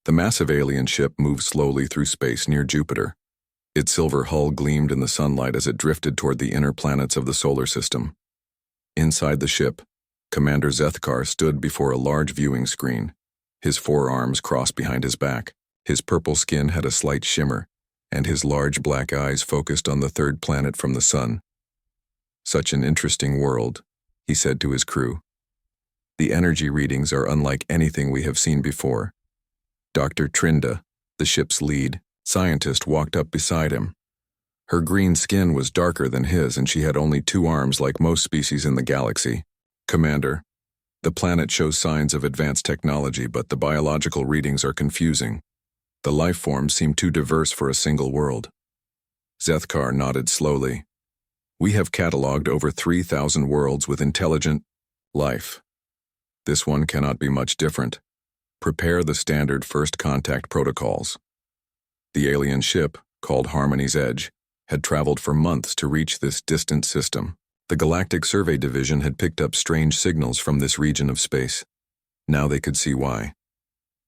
The massive alien ship moved slowly through space near Jupiter. Its silver hull gleamed in the sunlight as it drifted toward the inner planets of the solar system. Inside the ship, Commander Zethkar stood before a large viewing screen, his forearms crossed behind his back. His purple skin had a slight shimmer, and his large black eyes focused on the third planet from the sun. "Such an interesting world," he said to his crew. "The energy readings are unlike anything we have seen before." Dr. Trinda, the ship's lead scientist, walked up beside him. Her green skin was darker than his, and she had only 2 arms like most species in the galaxy. "Commander, the planet shows signs of advanced technology, but the biological readings are confusing. The life forms seem too diverse for a single world." Zethkar nodded slowly. "We have cataloged over 3,000 worlds with intelligent life. This one cannot be much different. Prepare the standard first contact protocols." The alien ship, called Harmony's Edge, had traveled for months to reach this distant system. The Galactic Survey Division had picked up strange signals from this region of space. Now they could see why.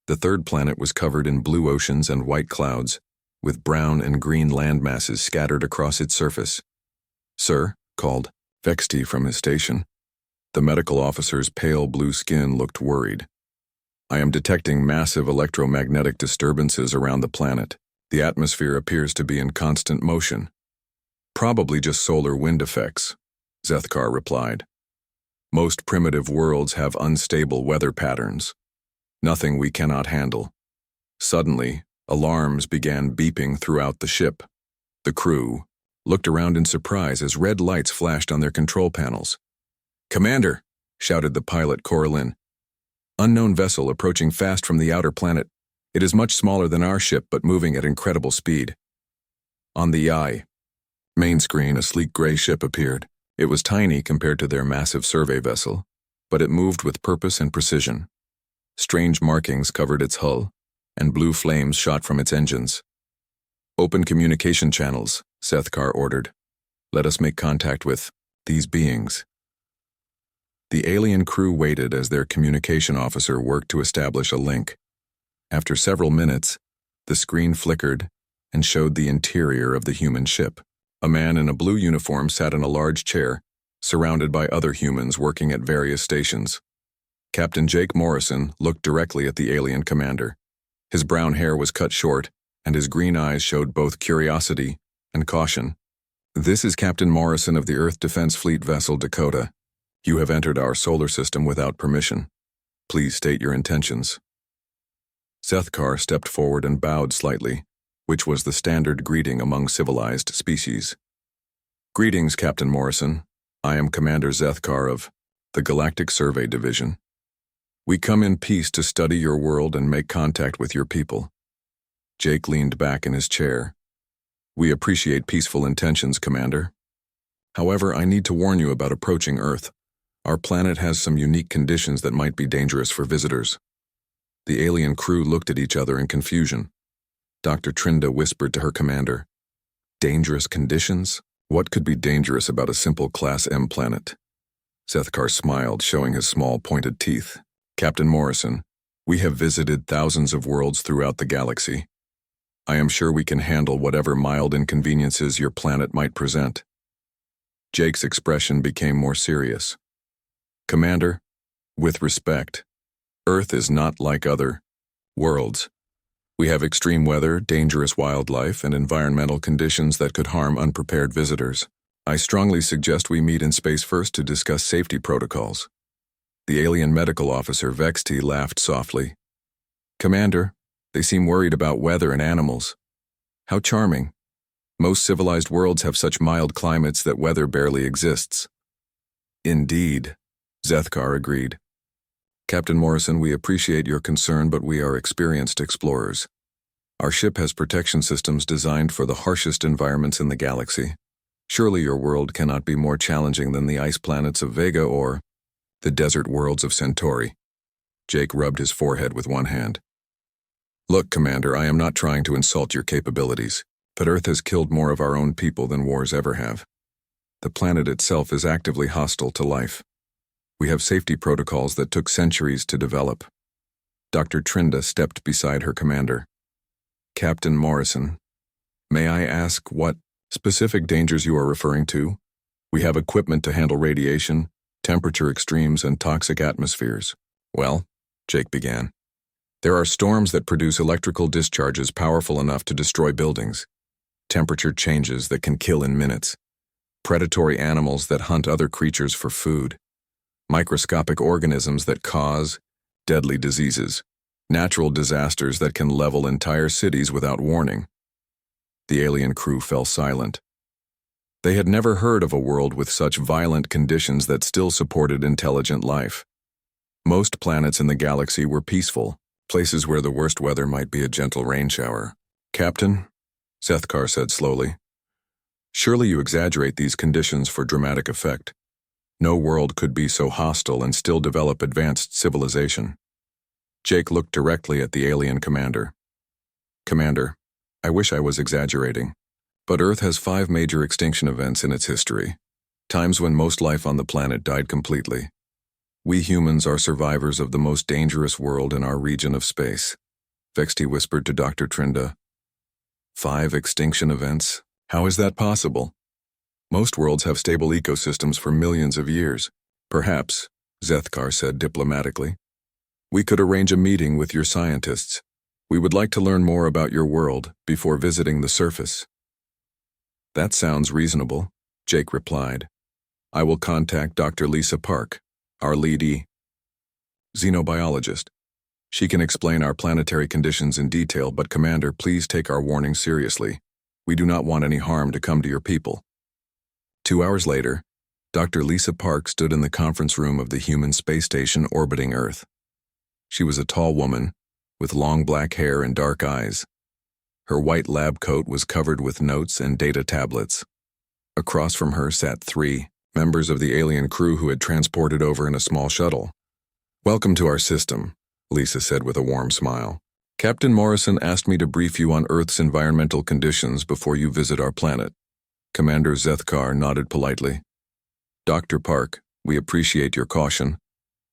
The third planet was covered in blue oceans and white clouds, with brown and green landmasses scattered across its surface. "Sir," called Vexti from his station. The medical officer's pale blue skin looked worried. "I am detecting massive electromagnetic disturbances around the planet. The atmosphere appears to be in constant motion." "Probably just solar wind effects," Zethkar replied. "Most primitive worlds have unstable weather patterns. Nothing we cannot handle." Suddenly, alarms began beeping throughout the ship. The crew looked around in surprise as red lights flashed on their control panels. "Commander!" shouted the pilot Coralin. "Unknown vessel approaching fast from the outer planet. It is much smaller than our ship, but moving at incredible speed." On the main screen, a sleek gray ship appeared. It was tiny compared to their massive survey vessel, but it moved with purpose and precision. Strange markings covered its hull, and blue flames shot from its engines. "Open communication channels," Zethkar ordered. "Let us make contact with these beings." The alien crew waited as their communication officer worked to establish a link. After several minutes, the screen flickered and showed the interior of the human ship. A man in a blue uniform sat in a large chair, surrounded by other humans working at various stations. Captain Jake Morrison looked directly at the alien commander. His brown hair was cut short, and his green eyes showed both curiosity and caution. "This is Captain Morrison of the Earth Defense Fleet vessel Dakota. You have entered our solar system without permission. Please state your intentions." Zethkar stepped forward and bowed slightly, which was the standard greeting among civilized species. "Greetings, Captain Morrison. I am Commander Zethkar of the Galactic Survey Division. We come in peace to study your world and make contact with your people." Jake leaned back in his chair. "We appreciate peaceful intentions, Commander. However, I need to warn you about approaching Earth. Our planet has some unique conditions that might be dangerous for visitors." The alien crew looked at each other in confusion. Dr. Trinda whispered to her commander, "Dangerous conditions? What could be dangerous about a simple Class M planet?" Zethkar smiled, showing his small pointed teeth. "Captain Morrison, we have visited thousands of worlds throughout the galaxy. I am sure we can handle whatever mild inconveniences your planet might present." Jake's expression became more serious. "Commander, with respect, Earth is not like other worlds. We have extreme weather, dangerous wildlife, and environmental conditions that could harm unprepared visitors. I strongly suggest we meet in space first to discuss safety protocols." The alien medical officer Vexti laughed softly. "Commander, they seem worried about weather and animals. How charming. Most civilized worlds have such mild climates that weather barely exists." "Indeed," Zethkar agreed. "Captain Morrison, we appreciate your concern, but we are experienced explorers. Our ship has protection systems designed for the harshest environments in the galaxy. Surely your world cannot be more challenging than the ice planets of Vega or the desert worlds of Centauri." Jake rubbed his forehead with one hand. "Look, Commander, I am not trying to insult your capabilities, but Earth has killed more of our own people than wars ever have. The planet itself is actively hostile to life. We have safety protocols that took centuries to develop. Dr. Trinda stepped beside her commander. Captain Morrison, may I ask what specific dangers you are referring to? We have equipment to handle radiation, temperature extremes, and toxic atmospheres. Well, Jake began, there are storms that produce electrical discharges powerful enough to destroy buildings, temperature changes that can kill in minutes, predatory animals that hunt other creatures for food, microscopic organisms that cause deadly diseases, natural disasters that can level entire cities without warning. The alien crew fell silent. They had never heard of a world with such violent conditions that still supported intelligent life. Most planets in the galaxy were peaceful, places where the worst weather might be a gentle rain shower. Captain, Sethkar said slowly, surely you exaggerate these conditions for dramatic effect. No world could be so hostile and still develop advanced civilization. Jake looked directly at the alien commander. Commander, I wish I was exaggerating, but Earth has 5 major extinction events in its history, times when most life on the planet died completely. We humans are survivors of the most dangerous world in our region of space. Vexti whispered to Dr. Trinda. 5 extinction events? How is that possible? Most worlds have stable ecosystems for millions of years. Perhaps, Zethkar said diplomatically. We could arrange a meeting with your scientists. We would like to learn more about your world before visiting the surface. That sounds reasonable, Jake replied. I will contact Dr. Lisa Park, our lead xenobiologist. She can explain our planetary conditions in detail, but Commander, please take our warning seriously. We do not want any harm to come to your people. 2 hours later, Dr. Lisa Park stood in the conference room of the human space station orbiting Earth. She was a tall woman, with long black hair and dark eyes. Her white lab coat was covered with notes and data tablets. Across from her sat 3 members of the alien crew who had transported over in a small shuttle. Welcome to our system, Lisa said with a warm smile. Captain Morrison asked me to brief you on Earth's environmental conditions before you visit our planet. Commander Zethkar nodded politely. Dr. Park, we appreciate your caution,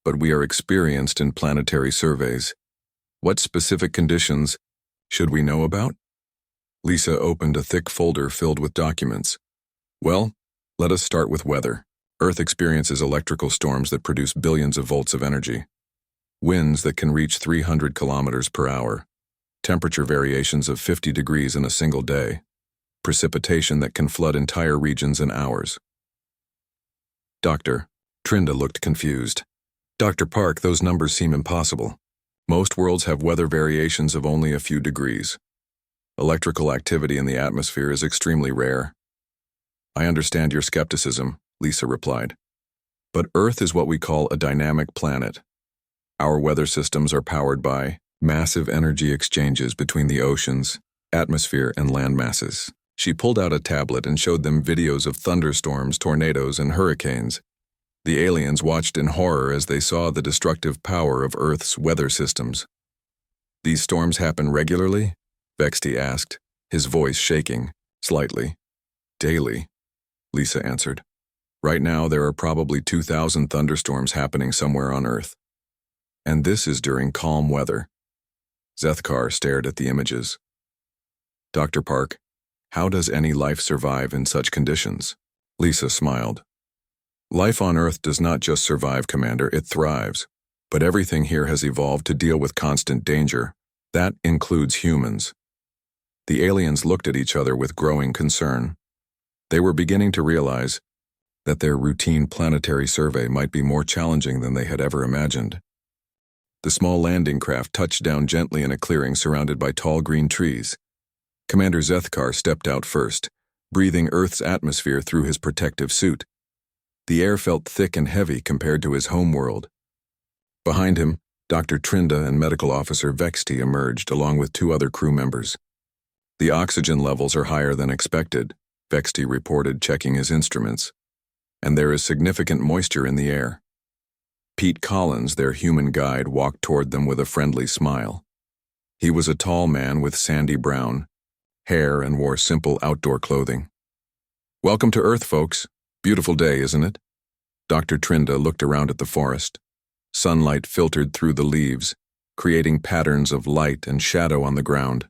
but we are experienced in planetary surveys. What specific conditions should we know about? Lisa opened a thick folder filled with documents. Well, let us start with weather. Earth experiences electrical storms that produce billions of volts of energy. Winds that can reach 300 kilometers per hour. Temperature variations of 50 degrees in a single day. Precipitation that can flood entire regions in hours. Dr. Trinda looked confused. Dr. Park, those numbers seem impossible. Most worlds have weather variations of only a few degrees. Electrical activity in the atmosphere is extremely rare. I understand your skepticism, Lisa replied. But Earth is what we call a dynamic planet. Our weather systems are powered by massive energy exchanges between the oceans, atmosphere, and land masses. She pulled out a tablet and showed them videos of thunderstorms, tornadoes, and hurricanes. The aliens watched in horror as they saw the destructive power of Earth's weather systems. These storms happen regularly? Vexti asked, his voice shaking slightly. Daily, Lisa answered. Right now there are probably 2,000 thunderstorms happening somewhere on Earth. And this is during calm weather. Zethkar stared at the images. Dr. Park, how does any life survive in such conditions? Lisa smiled. Life on Earth does not just survive, Commander, it thrives. But everything here has evolved to deal with constant danger. That includes humans. The aliens looked at each other with growing concern. They were beginning to realize that their routine planetary survey might be more challenging than they had ever imagined. The small landing craft touched down gently in a clearing surrounded by tall green trees. Commander Zethkar stepped out first, breathing Earth's atmosphere through his protective suit. The air felt thick and heavy compared to his home world. Behind him, Dr. Trinda and Medical Officer Vexti emerged along with 2 other crew members. The oxygen levels are higher than expected, Vexti reported, checking his instruments. And there is significant moisture in the air. Pete Collins, their human guide, walked toward them with a friendly smile. He was a tall man with sandy brown hair and wore simple outdoor clothing. Welcome to Earth, folks. Beautiful day, isn't it? Dr. Trinda looked around at the forest. Sunlight filtered through the leaves, creating patterns of light and shadow on the ground.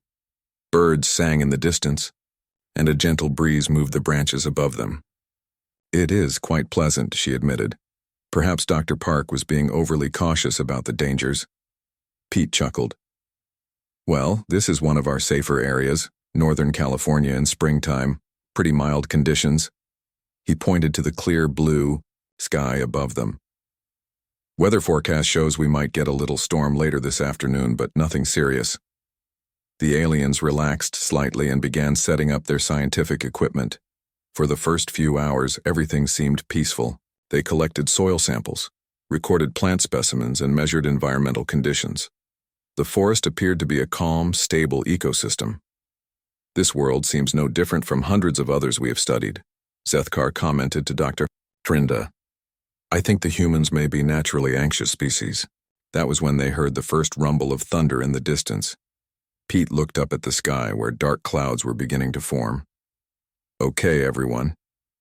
Birds sang in the distance, and a gentle breeze moved the branches above them. "It is quite pleasant," she admitted. Perhaps Dr. Park was being overly cautious about the dangers. Pete chuckled. "Well, this is one of our safer areas, Northern California in springtime, pretty mild conditions." He pointed to the clear blue sky above them. "Weather forecast shows we might get a little storm later this afternoon, but nothing serious." The aliens relaxed slightly and began setting up their scientific equipment. For the first few hours, everything seemed peaceful. They collected soil samples, recorded plant specimens, and measured environmental conditions. The forest appeared to be a calm, stable ecosystem. "This world seems no different from hundreds of others we have studied," Zethkar commented to Dr. Trinda. "I think the humans may be naturally anxious species." That was when they heard the first rumble of thunder in the distance. Pete looked up at the sky where dark clouds were beginning to form. "Okay, everyone.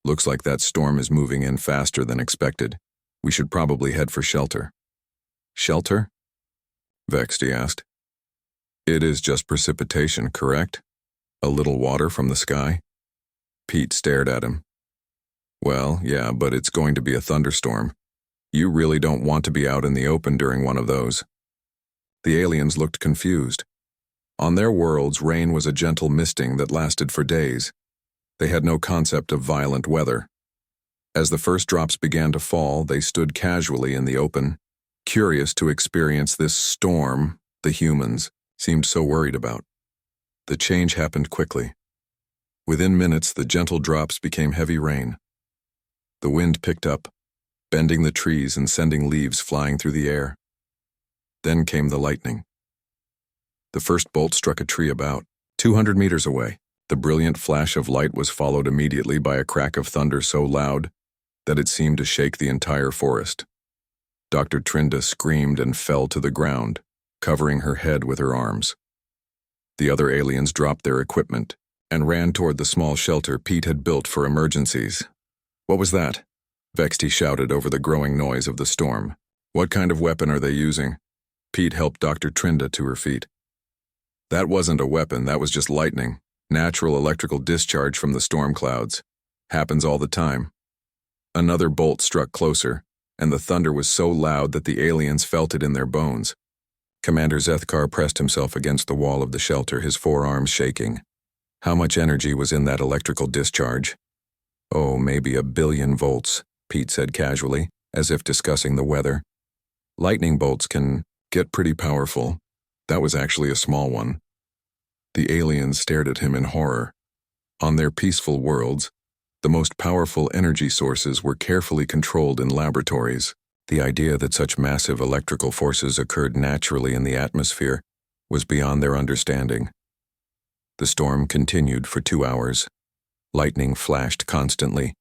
Looks like that storm is moving in faster than expected. We should probably head for shelter." "Shelter?" Vexty asked. "It is just precipitation, correct? A little water from the sky?" Pete stared at him. "Well, yeah, but it's going to be a thunderstorm. You really don't want to be out in the open during one of those." The aliens looked confused. On their worlds, rain was a gentle misting that lasted for days. They had no concept of violent weather. As the first drops began to fall, they stood casually in the open, curious to experience this storm the humans seemed so worried about. The change happened quickly. Within minutes, the gentle drops became heavy rain. The wind picked up, bending the trees and sending leaves flying through the air. Then came the lightning. The first bolt struck a tree about 200 meters away. The brilliant flash of light was followed immediately by a crack of thunder so loud that it seemed to shake the entire forest. Dr. Trinda screamed and fell to the ground, covering her head with her arms. The other aliens dropped their equipment and ran toward the small shelter Pete had built for emergencies. "What was that?" Vexty shouted over the growing noise of the storm. "What kind of weapon are they using?" Pete helped Dr. Trinda to her feet. "That wasn't a weapon, that was just lightning. Natural electrical discharge from the storm clouds. Happens all the time." Another bolt struck closer, and the thunder was so loud that the aliens felt it in their bones. Commander Zethkar pressed himself against the wall of the shelter, his forearms shaking. How much energy was in that electrical discharge? "Oh, maybe 1,000,000,000 volts, Pete said casually, as if discussing the weather. "Lightning bolts can get pretty powerful. That was actually a small one." The aliens stared at him in horror. On their peaceful worlds, the most powerful energy sources were carefully controlled in laboratories. The idea that such massive electrical forces occurred naturally in the atmosphere was beyond their understanding. The storm continued for 2 hours. Lightning flashed constantly,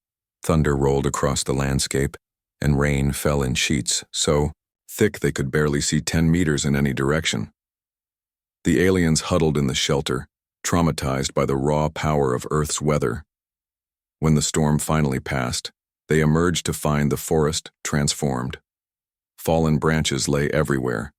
thunder rolled across the landscape, and rain fell in sheets so thick they could barely see 10 meters in any direction. The aliens huddled in the shelter, traumatized by the raw power of Earth's weather. When the storm finally passed, they emerged to find the forest transformed. Fallen branches lay everywhere.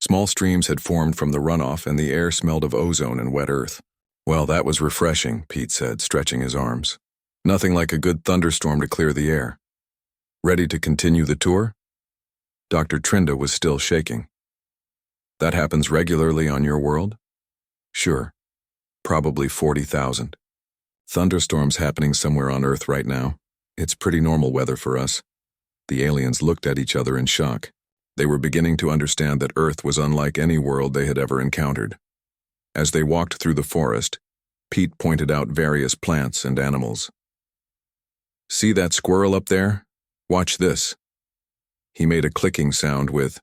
Small streams had formed from the runoff, and the air smelled of ozone and wet earth. "Well, that was refreshing," Pete said, stretching his arms. "Nothing like a good thunderstorm to clear the air. Ready to continue the tour?" Dr. Trinda was still shaking. "That happens regularly on your world?" "Sure. Probably 40,000. Thunderstorms happening somewhere on Earth right now. It's pretty normal weather for us." The aliens looked at each other in shock. They were beginning to understand that Earth was unlike any world they had ever encountered. As they walked through the forest, Pete pointed out various plants and animals. "See that squirrel up there? Watch this." He made a clicking sound with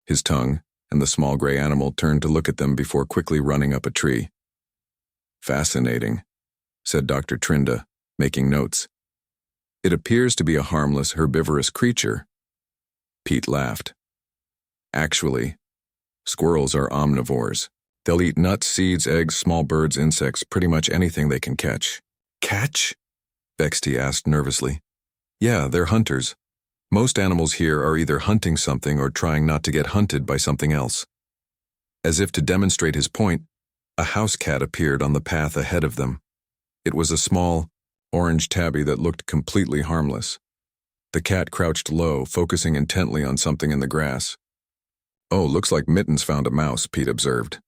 his tongue, and the small gray animal turned to look at them before quickly running up a tree. "Fascinating," said Dr. Trinda, making notes. "It appears to be a harmless, herbivorous creature." Pete laughed. "Actually, squirrels are omnivores. They'll eat nuts, seeds, eggs, small birds, insects, pretty much anything they can catch." "Catch?" Vexty asked nervously. "Yeah, they're hunters. Most animals here are either hunting something or trying not to get hunted by something else. As if to demonstrate his point, a house cat appeared on the path ahead of them. It was a small, orange tabby that looked completely harmless. The cat crouched low, focusing intently on something in the grass. "Oh, looks like Mittens found a mouse," Pete observed.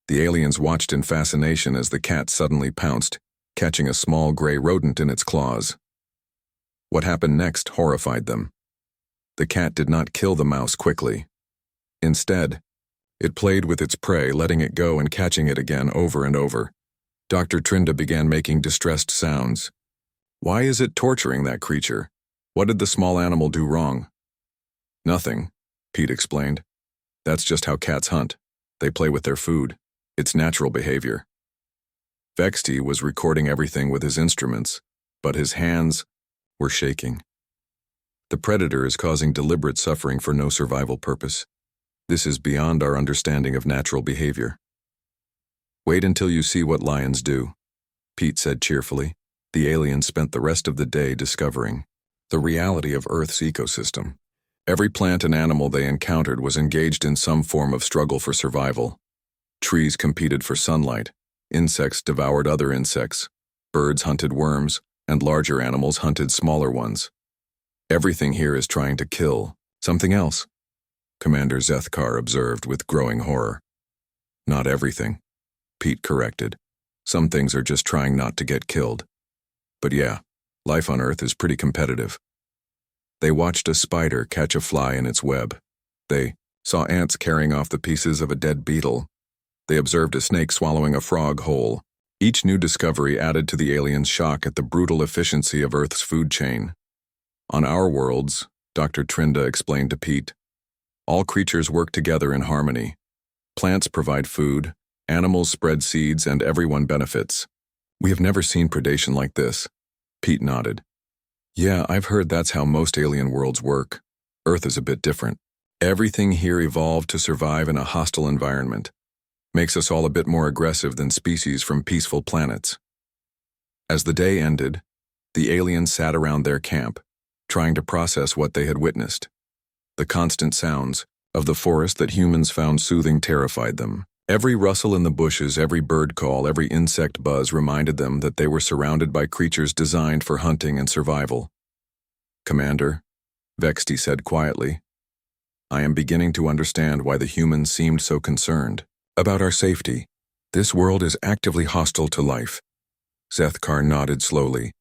The aliens watched in fascination as the cat suddenly pounced, catching a small gray rodent in its claws. What happened next horrified them. The cat did not kill the mouse quickly. Instead, it played with its prey, letting it go and catching it again over and over. Dr. Trinda began making distressed sounds. "Why is it torturing that creature? What did the small animal do wrong?" "Nothing," Pete explained. "That's just how cats hunt. They play with their food. It's natural behavior." Vexty was recording everything with his instruments, but his hands were shaking. "The predator is causing deliberate suffering for no survival purpose. This is beyond our understanding of natural behavior." "Wait until you see what lions do," Pete said cheerfully. The aliens spent the rest of the day discovering the reality of Earth's ecosystem. Every plant and animal they encountered was engaged in some form of struggle for survival. Trees competed for sunlight, insects devoured other insects, birds hunted worms, and larger animals hunted smaller ones. Everything here is trying to kill something else, Commander Zethkar observed with growing horror. "Not everything," Pete corrected. "Some things are just trying not to get killed. But yeah, life on Earth is pretty competitive." They watched a spider catch a fly in its web. They saw ants carrying off the pieces of a dead beetle. They observed a snake swallowing a frog whole. Each new discovery added to the aliens' shock at the brutal efficiency of Earth's food chain. "On our worlds," Dr. Trinda explained to Pete, "all creatures work together in harmony. Plants provide food, animals spread seeds, and everyone benefits. We have never seen predation like this." Pete nodded. "Yeah, I've heard that's how most alien worlds work. Earth is a bit different. Everything here evolved to survive in a hostile environment. Makes us all a bit more aggressive than species from peaceful planets." As the day ended, the aliens sat around their camp, trying to process what they had witnessed. The constant sounds of the forest that humans found soothing terrified them. Every rustle in the bushes, every bird call, every insect buzz reminded them that they were surrounded by creatures designed for hunting and survival. "Commander," Vexty said quietly, "I am beginning to understand why the humans seemed so concerned about our safety. This world is actively hostile to life." Zethkar nodded slowly.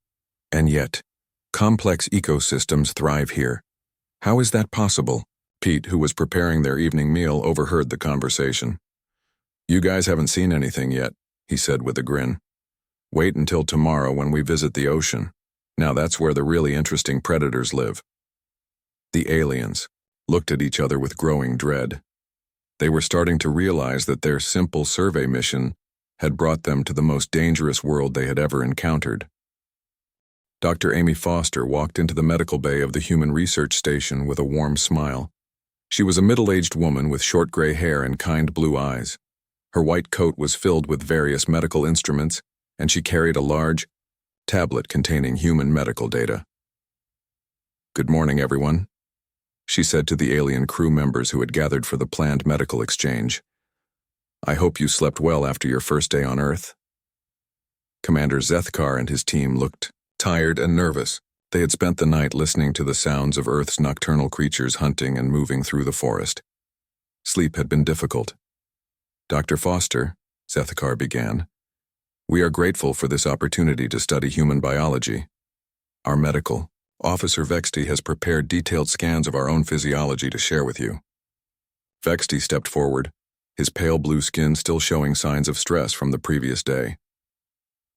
"And yet, complex ecosystems thrive here. How is that possible?" Pete, who was preparing their evening meal, overheard the conversation. "You guys haven't seen anything yet," he said with a grin. "Wait until tomorrow when we visit the ocean. Now that's where the really interesting predators live." The aliens looked at each other with growing dread. They were starting to realize that their simple survey mission had brought them to the most dangerous world they had ever encountered. Dr. Amy Foster walked into the medical bay of the Human Research Station with a warm smile. She was a middle-aged woman with short gray hair and kind blue eyes. Her white coat was filled with various medical instruments, and she carried a large tablet containing human medical data. "Good morning, everyone," she said to the alien crew members who had gathered for the planned medical exchange. "I hope you slept well after your first day on Earth." Commander Zethkar and his team looked tired and nervous. They had spent the night listening to the sounds of Earth's nocturnal creatures hunting and moving through the forest. Sleep had been difficult. "Dr. Foster," Zethkar began, "we are grateful for this opportunity to study human biology. Our medical officer Vexty has prepared detailed scans of our own physiology to share with you." Vexty stepped forward, his pale blue skin still showing signs of stress from the previous day.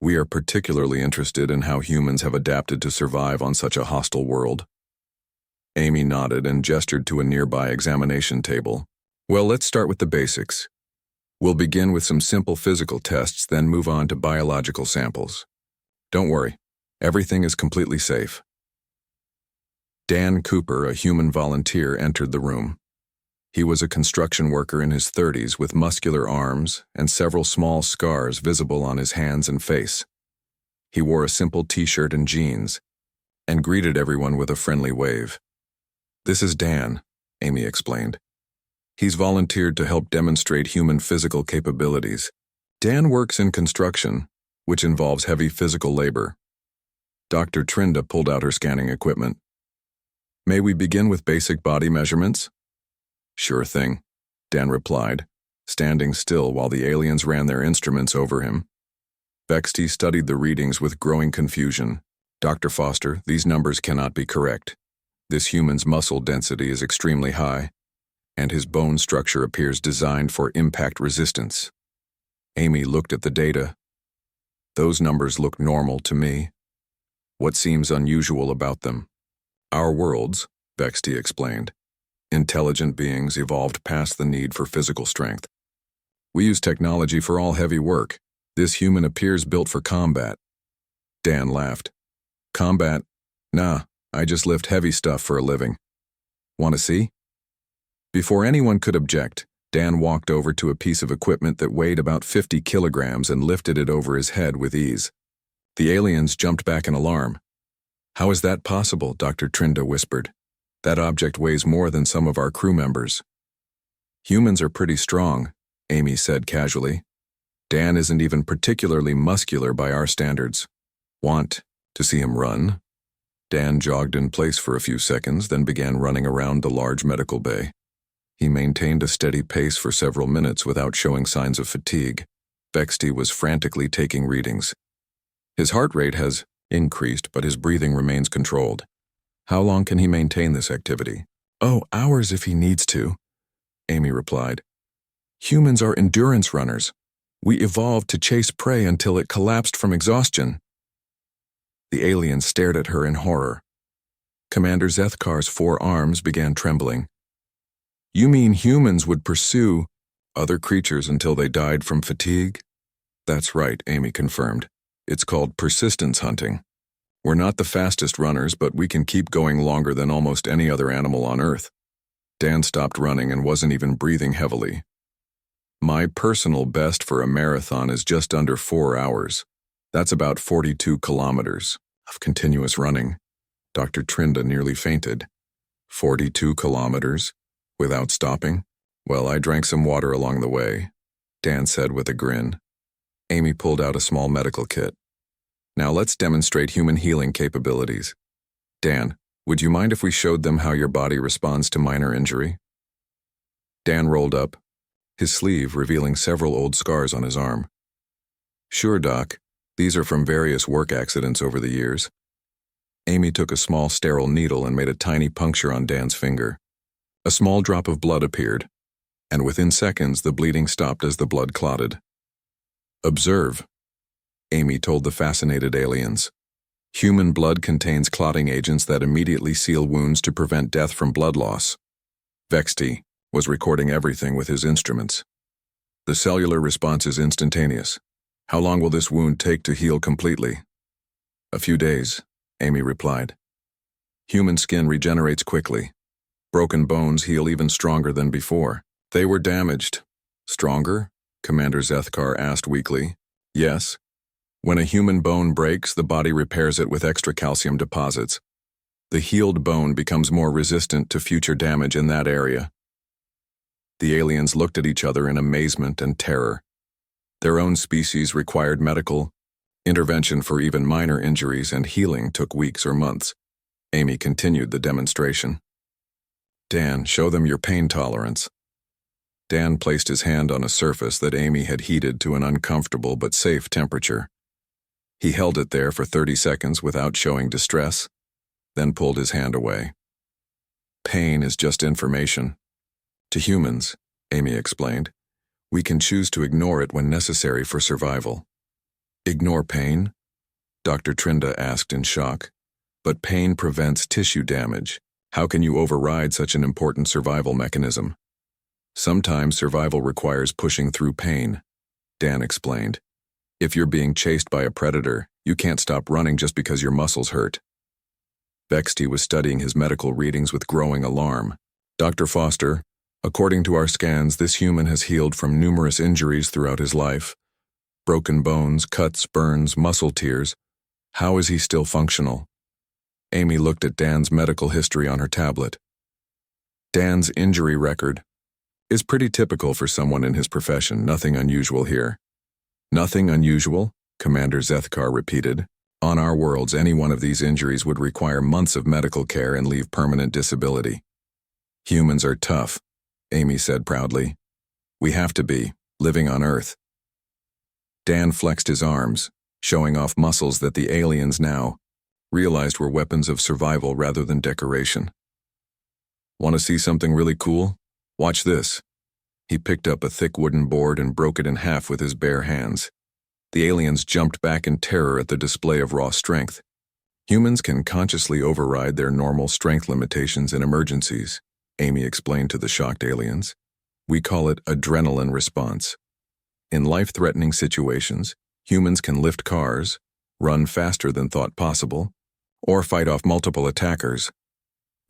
"We are particularly interested in how humans have adapted to survive on such a hostile world." Amy nodded and gestured to a nearby examination table. "Well, let's start with the basics. We'll begin with some simple physical tests, then move on to biological samples. Don't worry, everything is completely safe." Dan Cooper, a human volunteer, entered the room. He was a construction worker in his 30s with muscular arms and several small scars visible on his hands and face. He wore a simple t-shirt and jeans, and greeted everyone with a friendly wave. "This is Dan," Amy explained. He's volunteered to help demonstrate human physical capabilities. Dan works in construction, which involves heavy physical labor. Dr. Trinda pulled out her scanning equipment. May we begin with basic body measurements? Sure thing, Dan replied, standing still while the aliens ran their instruments over him. Bexty studied the readings with growing confusion. Dr. Foster, these numbers cannot be correct. This human's muscle density is extremely high, and his bone structure appears designed for impact resistance. Amy looked at the data. Those numbers look normal to me. What seems unusual about them? Our worlds, Bexty explained. Intelligent beings evolved past the need for physical strength. We use technology for all heavy work. This human appears built for combat. Dan laughed. Combat? Nah, I just lift heavy stuff for a living. Want to see? Before anyone could object, Dan walked over to a piece of equipment that weighed about 50 kilograms and lifted it over his head with ease. The aliens jumped back in alarm. How is that possible? Dr. Trinda whispered. That object weighs more than some of our crew members. Humans are pretty strong, Amy said casually. Dan isn't even particularly muscular by our standards. Want to see him run? Dan jogged in place for a few seconds, then began running around the large medical bay. He maintained a steady pace for several minutes without showing signs of fatigue. Bexty was frantically taking readings. His heart rate has increased, but his breathing remains controlled. How long can he maintain this activity? Oh, hours if he needs to, Amy replied. Humans are endurance runners. We evolved to chase prey until it collapsed from exhaustion. The alien stared at her in horror. Commander Zethkar's 4 arms began trembling. You mean humans would pursue other creatures until they died from fatigue? That's right, Amy confirmed. It's called persistence hunting. We're not the fastest runners, but we can keep going longer than almost any other animal on Earth. Dan stopped running and wasn't even breathing heavily. My personal best for a marathon is just under 4 hours. That's about 42 kilometers of continuous running. Dr. Trinda nearly fainted. 42 kilometers? Without stopping? Well, I drank some water along the way, Dan said with a grin. Amy pulled out a small medical kit. Now let's demonstrate human healing capabilities. Dan, would you mind if we showed them how your body responds to minor injury? Dan rolled up, his sleeve revealing several old scars on his arm. Sure, Doc. These are from various work accidents over the years. Amy took a small sterile needle and made a tiny puncture on Dan's finger. A small drop of blood appeared, and within seconds the bleeding stopped as the blood clotted. Observe, Amy told the fascinated aliens. Human blood contains clotting agents that immediately seal wounds to prevent death from blood loss. Bexty was recording everything with his instruments. The cellular response is instantaneous. How long will this wound take to heal completely? A few days, Amy replied. Human skin regenerates quickly. Broken bones heal even stronger than before. They were damaged. Stronger? Commander Zethkar asked weakly. Yes. When a human bone breaks, the body repairs it with extra calcium deposits. The healed bone becomes more resistant to future damage in that area. The aliens looked at each other in amazement and terror. Their own species required medical intervention for even minor injuries, and healing took weeks or months. Amy continued the demonstration. Dan, show them your pain tolerance. Dan placed his hand on a surface that Amy had heated to an uncomfortable but safe temperature. He held it there for 30 seconds without showing distress, then pulled his hand away. Pain is just information. To humans, Amy explained, we can choose to ignore it when necessary for survival. Ignore pain? Dr. Trinda asked in shock. But pain prevents tissue damage. How can you override such an important survival mechanism? Sometimes survival requires pushing through pain, Dan explained. If you're being chased by a predator, you can't stop running just because your muscles hurt. Bexty was studying his medical readings with growing alarm. Dr. Foster, according to our scans, this human has healed from numerous injuries throughout his life. Broken bones, cuts, burns, muscle tears. How is he still functional? Amy looked at Dan's medical history on her tablet. Dan's injury record. is pretty typical for someone in his profession, nothing unusual here. Nothing unusual? Commander Zethkar repeated. On our worlds, any one of these injuries would require months of medical care and leave permanent disability. Humans are tough, Amy said proudly. We have to be, living on Earth. Dan flexed his arms, showing off muscles that the aliens now realized were weapons of survival rather than decoration. Want to see something really cool? Watch this. He picked up a thick wooden board and broke it in half with his bare hands. The aliens jumped back in terror at the display of raw strength. Humans can consciously override their normal strength limitations in emergencies, Amy explained to the shocked aliens. We call it adrenaline response. In life-threatening situations, humans can lift cars, run faster than thought possible, or fight off multiple attackers.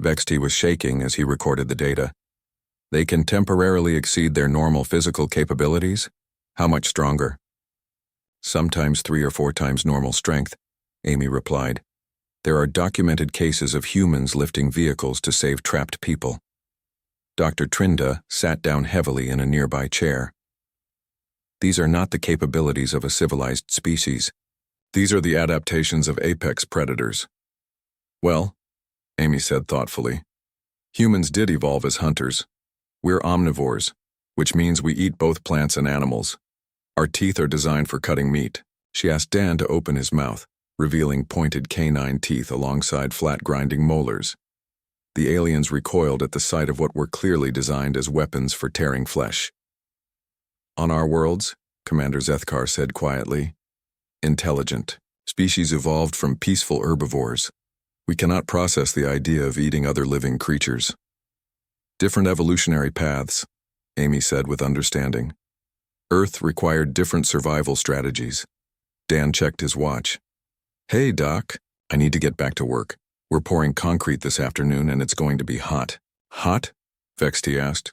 Vexty was shaking as he recorded the data. They can temporarily exceed their normal physical capabilities? How much stronger? Sometimes 3 or 4 times normal strength, Amy replied. There are documented cases of humans lifting vehicles to save trapped people. Dr. Trinda sat down heavily in a nearby chair. These are not the capabilities of a civilized species. These are the adaptations of apex predators. Well, Amy said thoughtfully, humans did evolve as hunters. We're omnivores, which means we eat both plants and animals. Our teeth are designed for cutting meat. She asked Dan to open his mouth, revealing pointed canine teeth alongside flat grinding molars. The aliens recoiled at the sight of what were clearly designed as weapons for tearing flesh. On our worlds, Commander Zethkar said quietly, intelligent species evolved from peaceful herbivores. We cannot process the idea of eating other living creatures. Different evolutionary paths, Amy said with understanding. Earth required different survival strategies. Dan checked his watch. Hey, Doc, I need to get back to work. We're pouring concrete this afternoon and it's going to be hot. Hot? Vexty asked.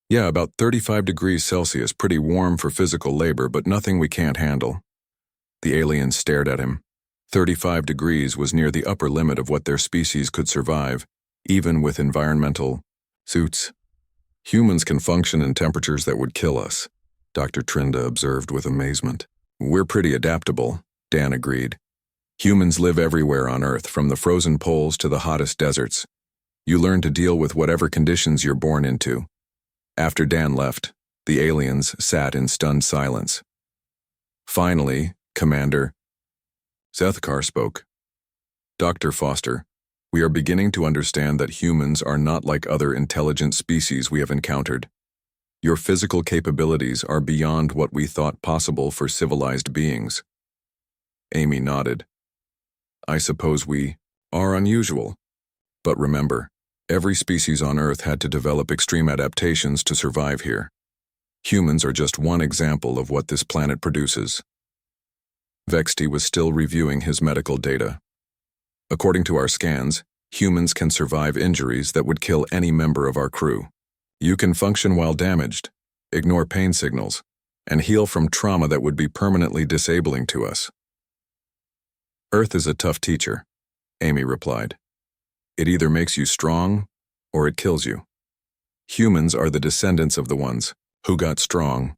Yeah, about 35 degrees Celsius, pretty warm for physical labor, but nothing we can't handle. The aliens stared at him. 35 degrees was near the upper limit of what their species could survive, even with environmental suits. Humans can function in temperatures that would kill us, Dr. Trinda observed with amazement. We're pretty adaptable, Dan agreed. Humans live everywhere on Earth, from the frozen poles to the hottest deserts. You learn to deal with whatever conditions you're born into. After Dan left, the aliens sat in stunned silence. Finally, Commander Zethkar spoke. Dr. Foster, we are beginning to understand that humans are not like other intelligent species we have encountered. Your physical capabilities are beyond what we thought possible for civilized beings. Amy nodded. I suppose we are unusual. But remember, every species on Earth had to develop extreme adaptations to survive here. Humans are just one example of what this planet produces. Vexty was still reviewing his medical data. According to our scans, humans can survive injuries that would kill any member of our crew. You can function while damaged, ignore pain signals, and heal from trauma that would be permanently disabling to us. Earth is a tough teacher, Amy replied. It either makes you strong, or it kills you. Humans are the descendants of the ones who got strong.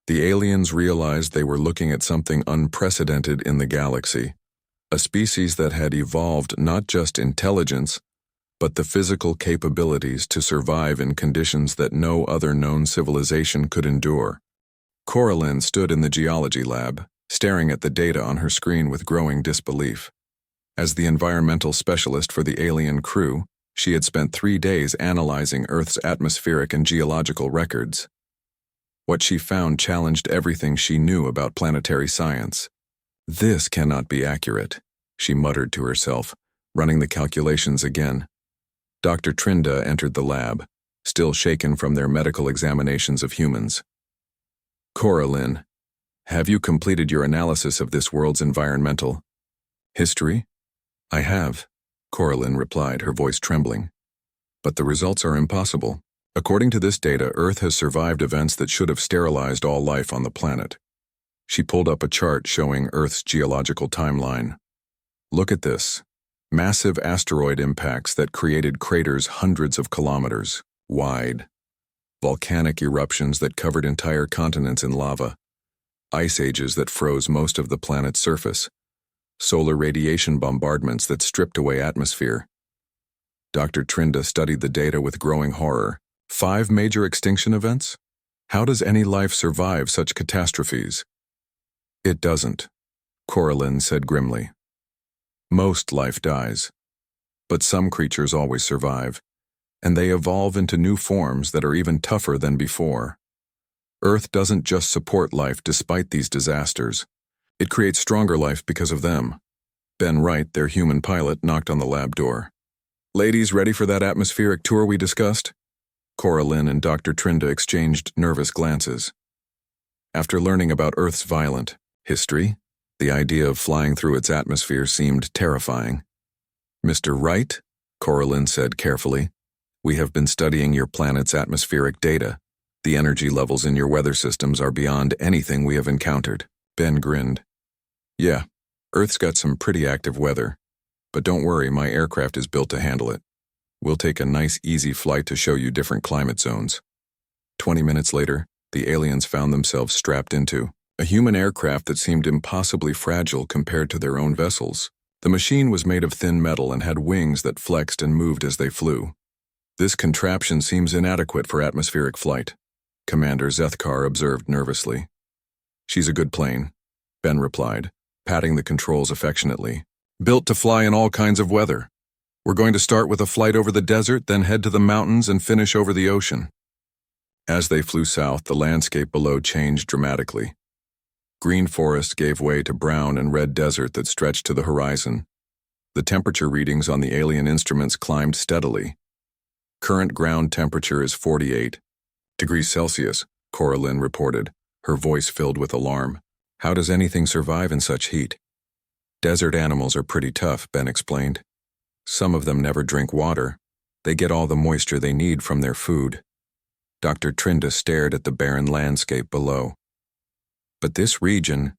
The aliens realized they were looking at something unprecedented in the galaxy, a species that had evolved not just intelligence, but the physical capabilities to survive in conditions that no other known civilization could endure. Coraline stood in the geology lab, staring at the data on her screen with growing disbelief. As the environmental specialist for the alien crew, she had spent 3 days analyzing Earth's atmospheric and geological records. What she found challenged everything she knew about planetary science. This cannot be accurate, she muttered to herself, running the calculations again. Dr. Trinda entered the lab, still shaken from their medical examinations of humans. Coraline, have you completed your analysis of this world's environmental history? I have, Coraline replied, her voice trembling. But the results are impossible. According to this data, Earth has survived events that should have sterilized all life on the planet. She pulled up a chart showing Earth's geological timeline. Look at this. Massive asteroid impacts that created craters hundreds of kilometers wide. volcanic eruptions that covered entire continents in lava, ice ages that froze most of the planet's surface, solar radiation bombardments that stripped away atmosphere. Dr. Trinda studied the data with growing horror. 5 major extinction events? How does any life survive such catastrophes? It doesn't, Coraline said grimly. Most life dies, but some creatures always survive, and they evolve into new forms that are even tougher than before. Earth doesn't just support life despite these disasters. It creates stronger life because of them. Ben Wright, their human pilot, knocked on the lab door. Ladies, ready for that atmospheric tour we discussed? Coraline and Dr. Trinda exchanged nervous glances. After learning about Earth's violent history, the idea of flying through its atmosphere seemed terrifying. Mr. Wright, Coraline said carefully, we have been studying your planet's atmospheric data. The energy levels in your weather systems are beyond anything we have encountered. Ben grinned. Yeah, Earth's got some pretty active weather, but don't worry, my aircraft is built to handle it. We'll take a nice, easy flight to show you different climate zones. 20 minutes later, the aliens found themselves strapped into a human aircraft that seemed impossibly fragile compared to their own vessels. The machine was made of thin metal and had wings that flexed and moved as they flew. This contraption seems inadequate for atmospheric flight, Commander Zethkar observed nervously. She's a good plane, Ben replied, patting the controls affectionately. Built to fly in all kinds of weather. We're going to start with a flight over the desert, then head to the mountains and finish over the ocean. As they flew south, the landscape below changed dramatically. Green forest gave way to brown and red desert that stretched to the horizon. The temperature readings on the alien instruments climbed steadily. Current ground temperature is 48 degrees Celsius, Coraline reported, her voice filled with alarm. How does anything survive in such heat? Desert animals are pretty tough, Ben explained. Some of them never drink water. They get all the moisture they need from their food. Dr. Trinda stared at the barren landscape below. But this region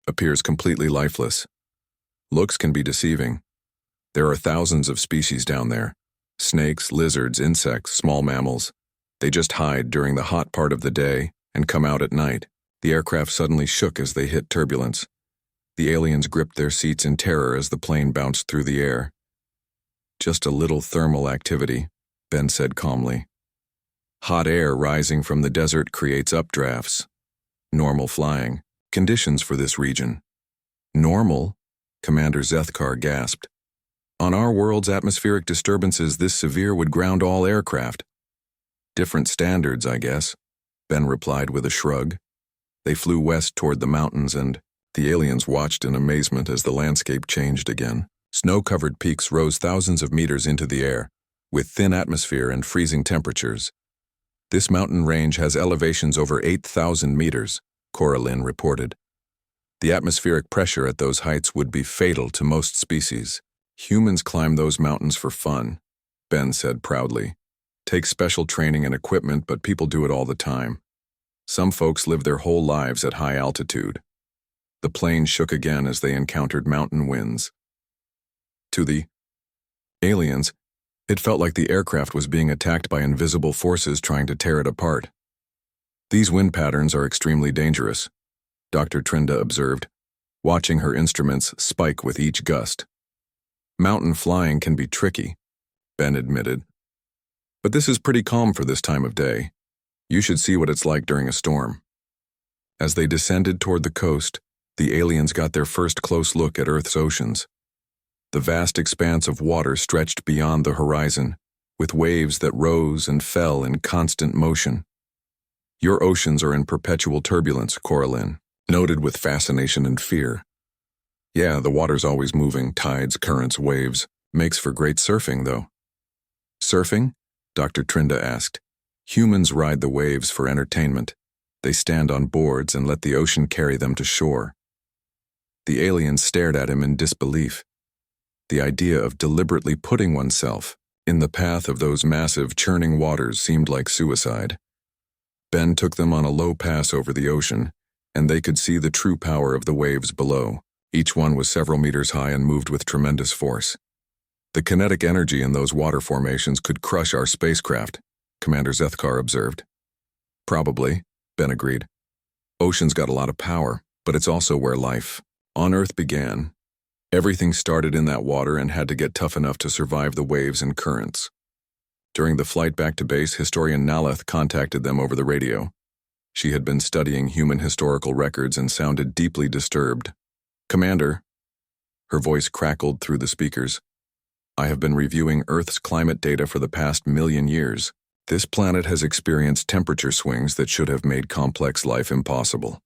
appears completely lifeless. Looks can be deceiving. There are thousands of species down there. Snakes, lizards, insects, small mammals. They just hide during the hot part of the day and come out at night. The aircraft suddenly shook as they hit turbulence. The aliens gripped their seats in terror as the plane bounced through the air. Just a little thermal activity, Ben said calmly. Hot air rising from the desert creates updrafts. Normal flying. Conditions for this region. Normal? Commander Zethkar gasped. On our world's atmospheric disturbances this severe would ground all aircraft. Different standards, I guess, Ben replied with a shrug. They flew west toward the mountains and the aliens watched in amazement as the landscape changed again. Snow-covered peaks rose thousands of meters into the air, with thin atmosphere and freezing temperatures. This mountain range has elevations over 8,000 meters, Coraline reported. The atmospheric pressure at those heights would be fatal to most species. Humans climb those mountains for fun, Ben said proudly. Take special training and equipment, but people do it all the time. Some folks live their whole lives at high altitude. The plane shook again as they encountered mountain winds. To the aliens, it felt like the aircraft was being attacked by invisible forces trying to tear it apart. These wind patterns are extremely dangerous, Dr. Trinda observed, watching her instruments spike with each gust. Mountain flying can be tricky, Ben admitted. But this is pretty calm for this time of day. You should see what it's like during a storm. As they descended toward the coast, the aliens got their first close look at Earth's oceans. The vast expanse of water stretched beyond the horizon, with waves that rose and fell in constant motion. Your oceans are in perpetual turbulence, Coraline noted with fascination and fear. Yeah, the water's always moving, tides, currents, waves. Makes for great surfing, though. Surfing? Dr. Trinda asked. Humans ride the waves for entertainment. They stand on boards and let the ocean carry them to shore. The alien stared at him in disbelief. The idea of deliberately putting oneself in the path of those massive, churning waters seemed like suicide. Ben took them on a low pass over the ocean, and they could see the true power of the waves below. Each one was several meters high and moved with tremendous force. The kinetic energy in those water formations could crush our spacecraft, Commander Zethkar observed. Probably, Ben agreed. Ocean's got a lot of power, but it's also where life on Earth began. Everything started in that water and had to get tough enough to survive the waves and currents. During the flight back to base, historian Naleth contacted them over the radio. She had been studying human historical records and sounded deeply disturbed. "Commander," her voice crackled through the speakers, "I have been reviewing Earth's climate data for the past 1,000,000 years. This planet has experienced temperature swings that should have made complex life impossible."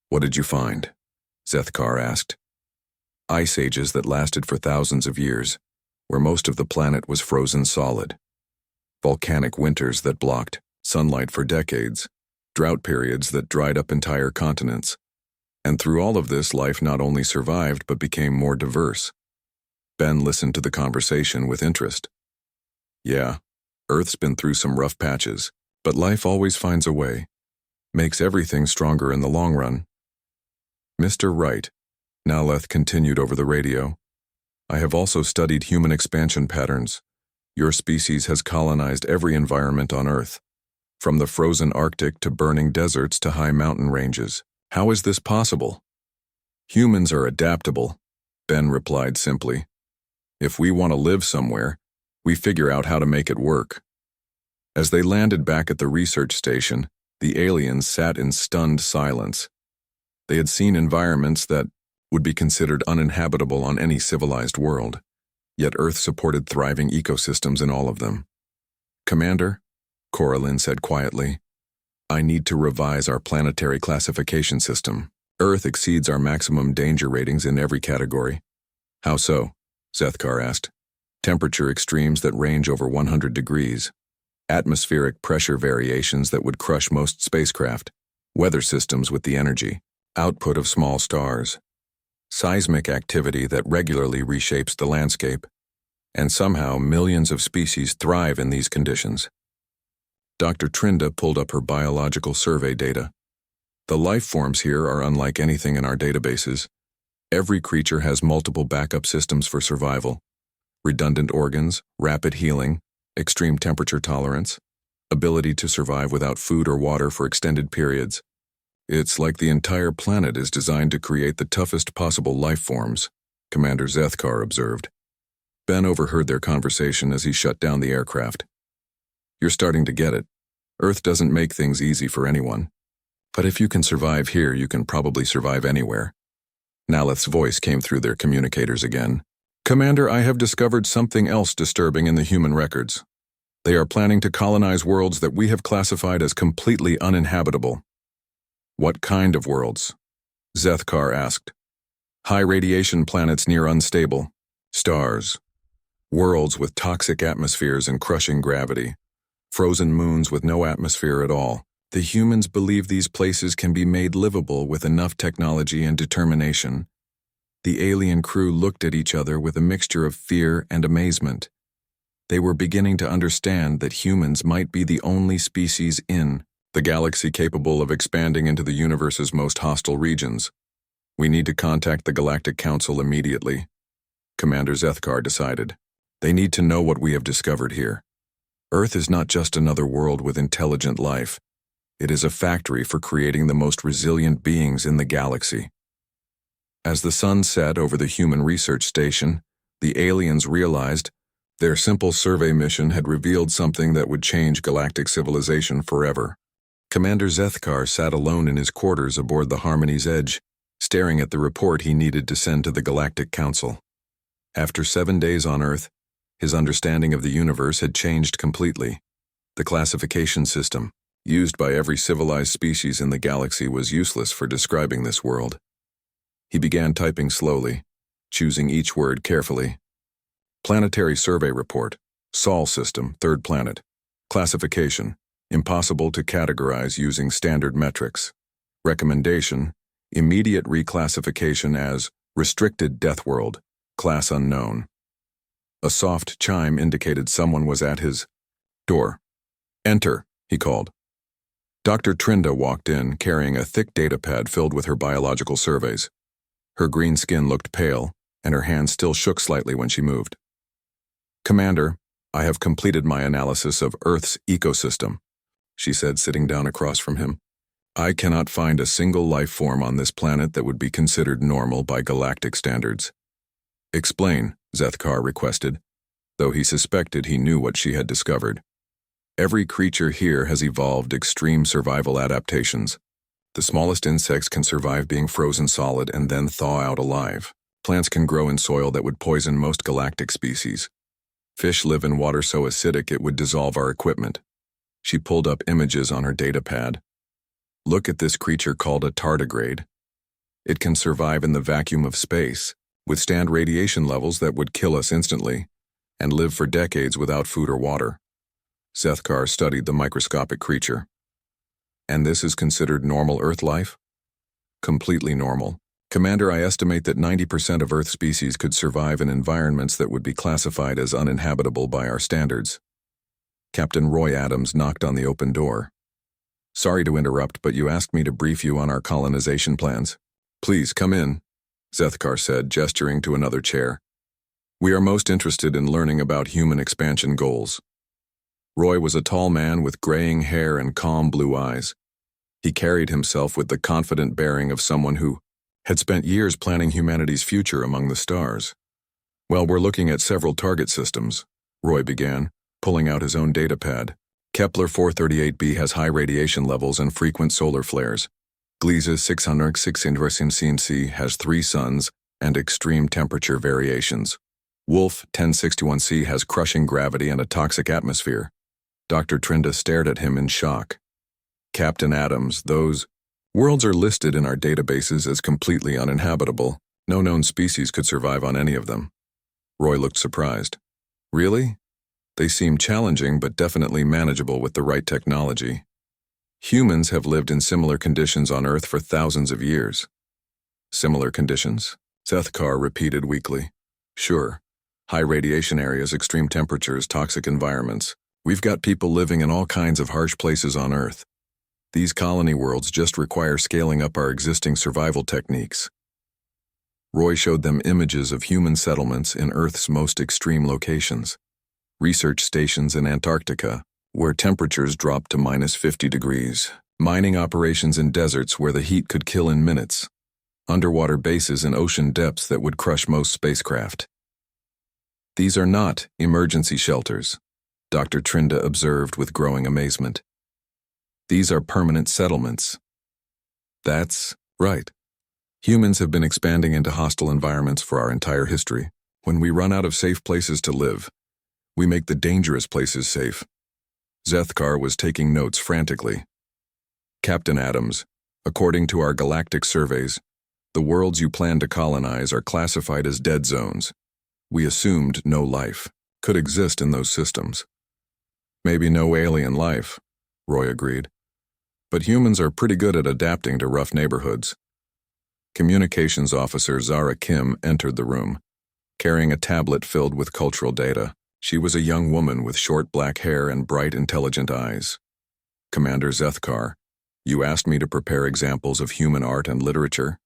"What did you find?" Zethkar asked. "Ice ages that lasted for thousands of years, where most of the planet was frozen solid. Volcanic winters that blocked sunlight for decades, drought periods that dried up entire continents. And through all of this, life not only survived but became more diverse." Ben listened to the conversation with interest. "Yeah, Earth's been through some rough patches, but life always finds a way. Makes everything stronger in the long run." "Mr. Wright," Naleth continued over the radio, "I have also studied human expansion patterns. Your species has colonized every environment on Earth, from the frozen Arctic to burning deserts to high mountain ranges. How is this possible?" "Humans are adaptable," Ben replied simply. "If we want to live somewhere, we figure out how to make it work." As they landed back at the research station, the aliens sat in stunned silence. They had seen environments that would be considered uninhabitable on any civilized world, yet Earth supported thriving ecosystems in all of them. "Commander," Coralyn said quietly, "I need to revise our planetary classification system. Earth exceeds our maximum danger ratings in every category." "How so?" Zethkar asked. "Temperature extremes that range over 100 degrees. Atmospheric pressure variations that would crush most spacecraft. Weather systems with the energy, output of small stars. Seismic activity that regularly reshapes the landscape. And somehow millions of species thrive in these conditions." Dr. Trinda pulled up her biological survey data. "The life forms here are unlike anything in our databases. Every creature has multiple backup systems for survival. Redundant organs, rapid healing, extreme temperature tolerance, ability to survive without food or water for extended periods. It's like the entire planet is designed to create the toughest possible life forms," Commander Zethkar observed. Ben overheard their conversation as he shut down the aircraft. "You're starting to get it. Earth doesn't make things easy for anyone. But if you can survive here, you can probably survive anywhere." Naleth's voice came through their communicators again. "Commander, I have discovered something else disturbing in the human records. They are planning to colonize worlds that we have classified as completely uninhabitable." "What kind of worlds?" Zethkar asked. "High radiation planets near unstable stars. Worlds with toxic atmospheres and crushing gravity. Frozen moons with no atmosphere at all. The humans believe these places can be made livable with enough technology and determination." The alien crew looked at each other with a mixture of fear and amazement. They were beginning to understand that humans might be the only species in the galaxy capable of expanding into the universe's most hostile regions. "We need to contact the Galactic Council immediately," Commander Zethkar decided. "They need to know what we have discovered here. Earth is not just another world with intelligent life. It is a factory for creating the most resilient beings in the galaxy." As the sun set over the human research station, the aliens realized their simple survey mission had revealed something that would change galactic civilization forever. Commander Zethkar sat alone in his quarters aboard the Harmony's Edge, staring at the report he needed to send to the Galactic Council. After 7 days on Earth, his understanding of the universe had changed completely. The classification system, used by every civilized species in the galaxy, was useless for describing this world. He began typing slowly, choosing each word carefully. "Planetary survey report. Sol system, third planet. Classification. Impossible to categorize using standard metrics. Recommendation. Immediate reclassification as Restricted Deathworld. Class unknown." A soft chime indicated someone was at his door. "Enter," he called. Dr. Trinda walked in, carrying a thick datapad filled with her biological surveys. Her green skin looked pale, and her hands still shook slightly when she moved. "Commander, I have completed my analysis of Earth's ecosystem. she said, sitting down across from him. I cannot find a single life form on this planet that would be considered normal by galactic standards. Explain, Zethkar requested, though he suspected he knew what she had discovered. Every creature here has evolved extreme survival adaptations. The smallest insects can survive being frozen solid and then thaw out alive. Plants can grow in soil that would poison most galactic species. Fish live in water so acidic it would dissolve our equipment. She pulled up images on her data pad. Look at this creature called a tardigrade. It can survive in the vacuum of space, withstand radiation levels that would kill us instantly, and live for decades without food or water. Zethkar studied the microscopic creature. And this is considered normal Earth life? Completely normal. Commander, I estimate that 90% of Earth species could survive in environments that would be classified as uninhabitable by our standards. Captain Roy Adams knocked on the open door. Sorry to interrupt, but you asked me to brief you on our colonization plans. Please come in, Zethkar said, gesturing to another chair. We are most interested in learning about human expansion goals. Roy was a tall man with graying hair and calm blue eyes. He carried himself with the confident bearing of someone who had spent years planning humanity's future among the stars. Well, we're looking at several target systems, Roy began, pulling out his own data pad. Kepler 438b has high radiation levels and frequent solar flares. Gliese 606 CNC has 3 suns and extreme temperature variations. Wolf 1061c has crushing gravity and a toxic atmosphere. Dr. Trinda stared at him in shock. Captain Adams, those worlds are listed in our databases as completely uninhabitable. No known species could survive on any of them. Roy looked surprised. Really? They seem challenging but definitely manageable with the right technology. Humans have lived in similar conditions on Earth for thousands of years. Similar conditions? Zethkar repeated weakly. Sure. High radiation areas, extreme temperatures, toxic environments. We've got people living in all kinds of harsh places on Earth. These colony worlds just require scaling up our existing survival techniques. Roy showed them images of human settlements in Earth's most extreme locations. Research stations in Antarctica, where temperatures drop to -50 degrees. Mining operations in deserts where the heat could kill in minutes. Underwater bases in ocean depths that would crush most spacecraft. These are not emergency shelters, Dr. Trinda observed with growing amazement. These are permanent settlements. That's right. Humans have been expanding into hostile environments for our entire history. When we run out of safe places to live, we make the dangerous places safe. Zethkar was taking notes frantically. Captain Adams, according to our galactic surveys, the worlds you plan to colonize are classified as dead zones. We assumed no life could exist in those systems. Maybe no alien life, Roy agreed. But humans are pretty good at adapting to rough neighborhoods. Communications officer Zara Kim entered the room, carrying a tablet filled with cultural data. She was a young woman with short black hair and bright, intelligent eyes. Commander Zethkar, you asked me to prepare examples of human art and literature?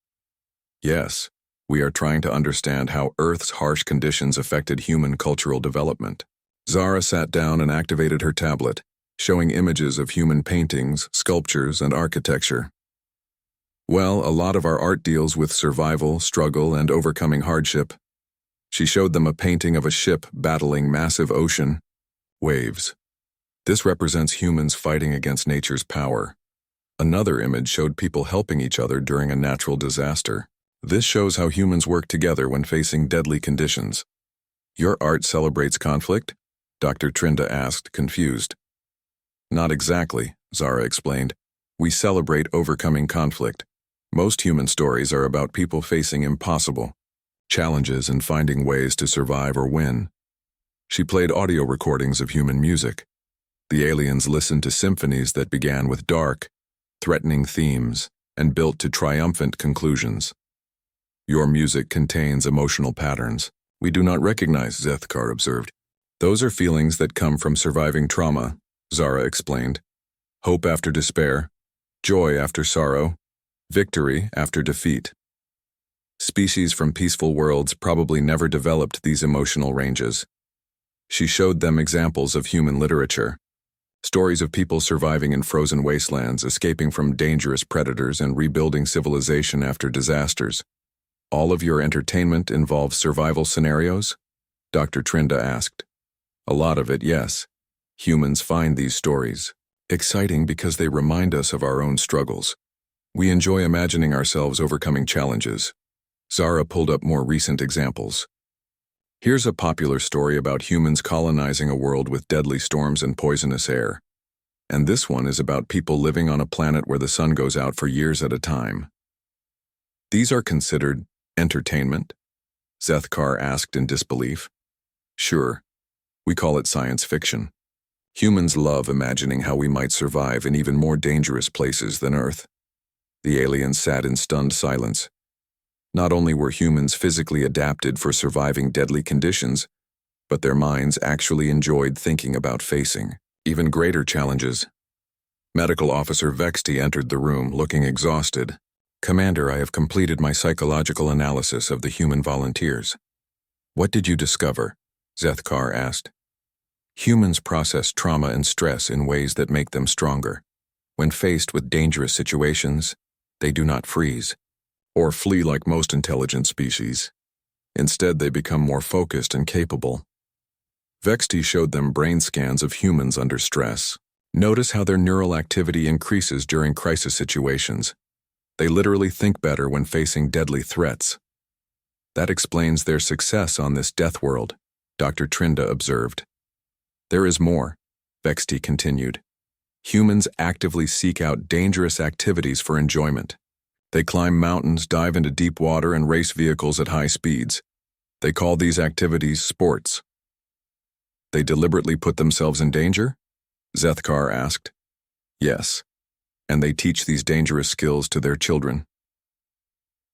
Yes, we are trying to understand how Earth's harsh conditions affected human cultural development. Zara sat down and activated her tablet, showing images of human paintings, sculptures, and architecture. Well, a lot of our art deals with survival, struggle, and overcoming hardship. She showed them a painting of a ship battling massive ocean waves. This represents humans fighting against nature's power. Another image showed people helping each other during a natural disaster. This shows how humans work together when facing deadly conditions. Your art celebrates conflict? Dr. Trinda asked, confused. Not exactly, Zara explained. We celebrate overcoming conflict. Most human stories are about people facing impossible challenges and finding ways to survive or win. She played audio recordings of human music. The aliens listened to symphonies that began with dark, threatening themes and built to triumphant conclusions. Your music contains emotional patterns we do not recognize, Zethkar observed. Those are feelings that come from surviving trauma, Zara explained. Hope after despair, joy after sorrow, victory after defeat. Species from peaceful worlds probably never developed these emotional ranges. She showed them examples of human literature. Stories of people surviving in frozen wastelands, escaping from dangerous predators, and rebuilding civilization after disasters. All of your entertainment involves survival scenarios? Dr. Trinda asked. A lot of it, yes. Humans find these stories exciting because they remind us of our own struggles. We enjoy imagining ourselves overcoming challenges. Zara pulled up more recent examples. Here's a popular story about humans colonizing a world with deadly storms and poisonous air. And this one is about people living on a planet where the sun goes out for years at a time. These are considered entertainment? Zethkar asked in disbelief. Sure. We call it science fiction. Humans love imagining how we might survive in even more dangerous places than Earth. The aliens sat in stunned silence. Not only were humans physically adapted for surviving deadly conditions, but their minds actually enjoyed thinking about facing even greater challenges. Medical Officer Vexty entered the room, looking exhausted. Commander, I have completed my psychological analysis of the human volunteers. What did you discover? Zethkar asked. Humans process trauma and stress in ways that make them stronger. When faced with dangerous situations, they do not freeze or flee like most intelligent species. Instead, they become more focused and capable. Vexty showed them brain scans of humans under stress. Notice how their neural activity increases during crisis situations. They literally think better when facing deadly threats. That explains their success on this death world, Dr. Trinda observed. There is more, Vexty continued. Humans actively seek out dangerous activities for enjoyment. They climb mountains, dive into deep water, and race vehicles at high speeds. They call these activities sports. They deliberately put themselves in danger? Zethkar asked. Yes, and they teach these dangerous skills to their children.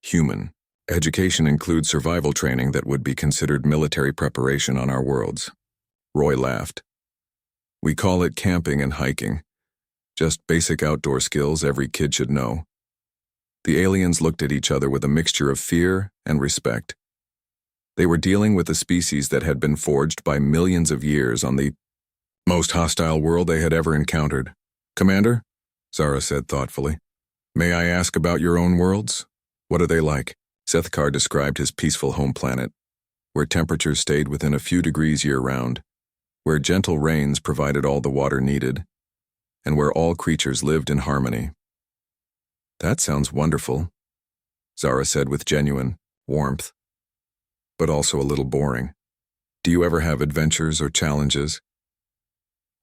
Human. Education includes survival training that would be considered military preparation on our worlds. Roy laughed. We call it camping and hiking. Just basic outdoor skills every kid should know. The aliens looked at each other with a mixture of fear and respect. They were dealing with a species that had been forged by millions of years on the most hostile world they had ever encountered. Commander, Zara said thoughtfully, may I ask about your own worlds? What are they like? Zethkar described his peaceful home planet, where temperatures stayed within a few degrees year-round, where gentle rains provided all the water needed, and where all creatures lived in harmony. That sounds wonderful, Zara said with genuine warmth, but also a little boring. Do you ever have adventures or challenges?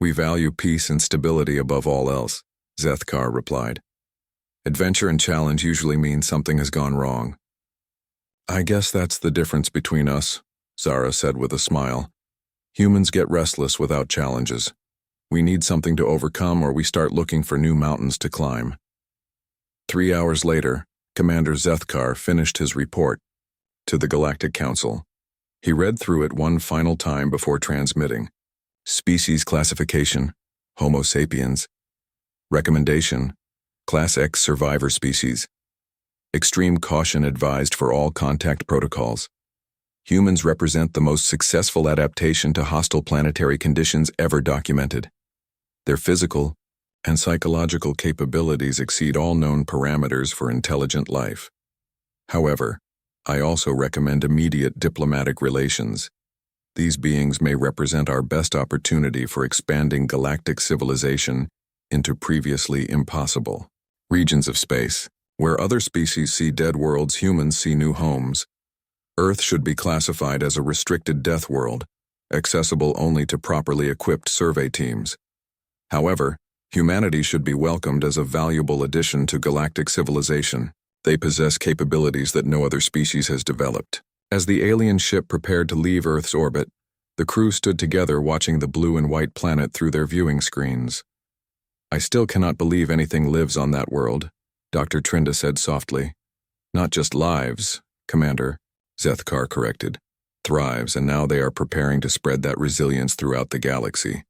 We value peace and stability above all else, Zethkar replied. Adventure and challenge usually mean something has gone wrong. I guess that's the difference between us, Zara said with a smile. Humans get restless without challenges. We need something to overcome or we start looking for new mountains to climb. 3 hours later, Commander Zethkar finished his report to the Galactic Council. He read through it one final time before transmitting. Species classification, Homo sapiens. Recommendation, Class X survivor species. Extreme caution advised for all contact protocols. Humans represent the most successful adaptation to hostile planetary conditions ever documented. Their physical and psychological capabilities exceed all known parameters for intelligent life. However, I also recommend immediate diplomatic relations. These beings may represent our best opportunity for expanding galactic civilization into previously impossible regions of space. Where other species see dead worlds, humans see new homes. Earth should be classified as a restricted death world, accessible only to properly equipped survey teams. However, humanity should be welcomed as a valuable addition to galactic civilization. They possess capabilities that no other species has developed. As the alien ship prepared to leave Earth's orbit, the crew stood together watching the blue and white planet through their viewing screens. I still cannot believe anything lives on that world, Dr. Trinda said softly. Not just lives, Commander, Zethkar corrected. Thrives, and now they are preparing to spread that resilience throughout the galaxy.